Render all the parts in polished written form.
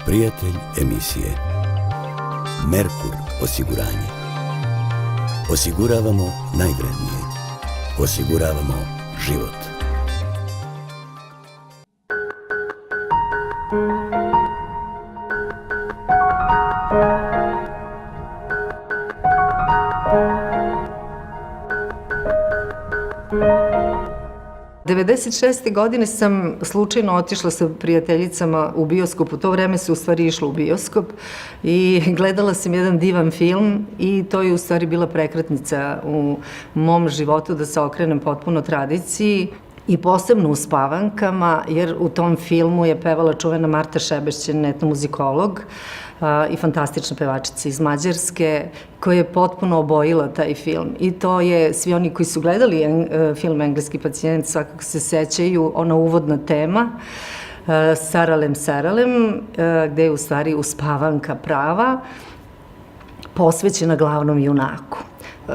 Prijatelj emisije Merkur osiguranje. Osiguravamo najvrednije. Osiguravamo život. Godine sam slučajno otišla sa prijateljicama u bioskop. U to vreme se u stvari išlo u bioskop i gledala sam jedan divan film i to je u stvari bila prekretnica u mom životu da se okrenem potpuno tradiciji i posebno u Spavankama, jer u tom filmu je pevala čuvena Marta Šebešćan, etnomuzikolog i fantastična pevačica iz Mađarske, koja je potpuno obojila taj film. I to je, svi oni koji su gledali film Engleski pacijent svakako se sećaju, ona uvodna tema, Saralem, Saralem, gde je u stvari Uspavanka prava, posvećena glavnom junaku.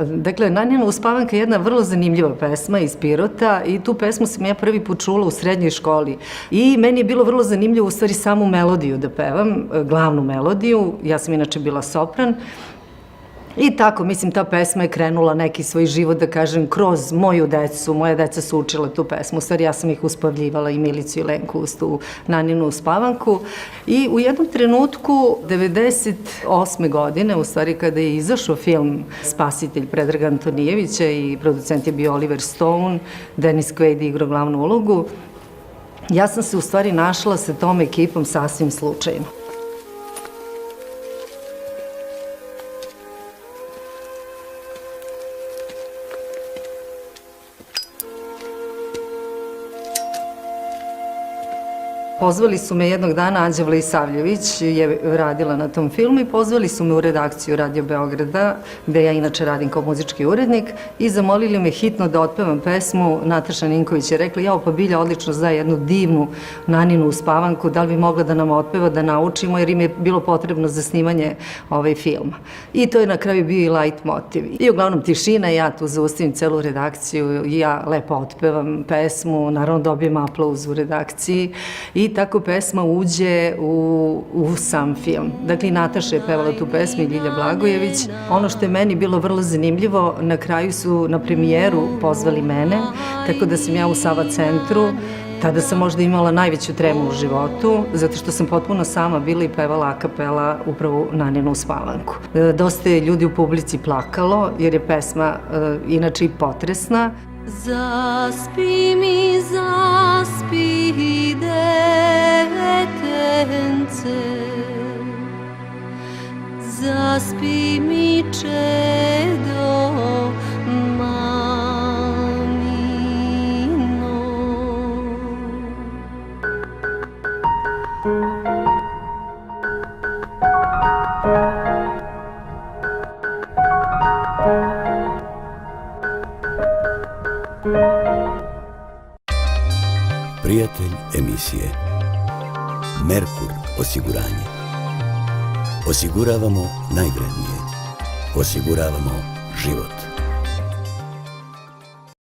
Dakle, Nanina Uspavanka je jedna vrlo zanimljiva pesma iz Pirota i tu pesmu sam ja prvi put čula u srednjoj školi. I meni je bilo vrlo zanimljivo u stvari samu melodiju da pevam, glavnu melodiju, ja sam inače bila sopran. I tako, mislim, ta pesma je krenula neki svoj život, da kažem, kroz moju decu. Moja deca su učila tu pesmu. U stvari, ja sam ih uspavljivala i Milicu i Lenku uz tu Naninu Uspavanku. I u jednom trenutku, 98. godine, u stvari kada je izašao film Spasitelj Predraga Antonijevića i producent je bio Oliver Stone, Dennis Quaid igrao glavnu ulogu, ja sam se u stvari našla sa tom ekipom sasvim slučajno. Pozvali su me jednog dana, Anđa Vlisavljević je radila na tom filmu i pozvali su me u redakciju Radio Beograda, gde ja inače radim kao muzički urednik i zamolili me hitno da otpevam pesmu. Nataša Ninković je rekla, jao pa Bilja odlično zna jednu divnu Naninu Uspavanku, da li bi mogla da nam otpeva, da naučimo, jer im je bilo potrebno za snimanje filma. I to je na kraju bio i light motiv. I uglavnom tišina, ja tu zaustavim celu redakciju i ja lepo otpevam pesmu, naravno dobijem aplauz u redakciji i tako pesma uđe u sam film. Dakle, Nataša je pevala tu pesmu i Ljilja Blagojević. Ono što je meni bilo vrlo zanimljivo, na kraju su na premijeru pozvali mene, tako da sam ja u Sava centru. Tada sam možda imala najveću tremu u životu, zato što sam potpuno sama bila i pevala a kapela upravo Naninu Uspavanku. Dosta je ljudi u publici plakalo, jer je pesma inače i potresna. Zaspi mi, zaspi detence, zaspi mi čedo mamino. Prijatelj emisije Merkur osiguranje. Osiguravamo najvrednije. Osiguravamo život.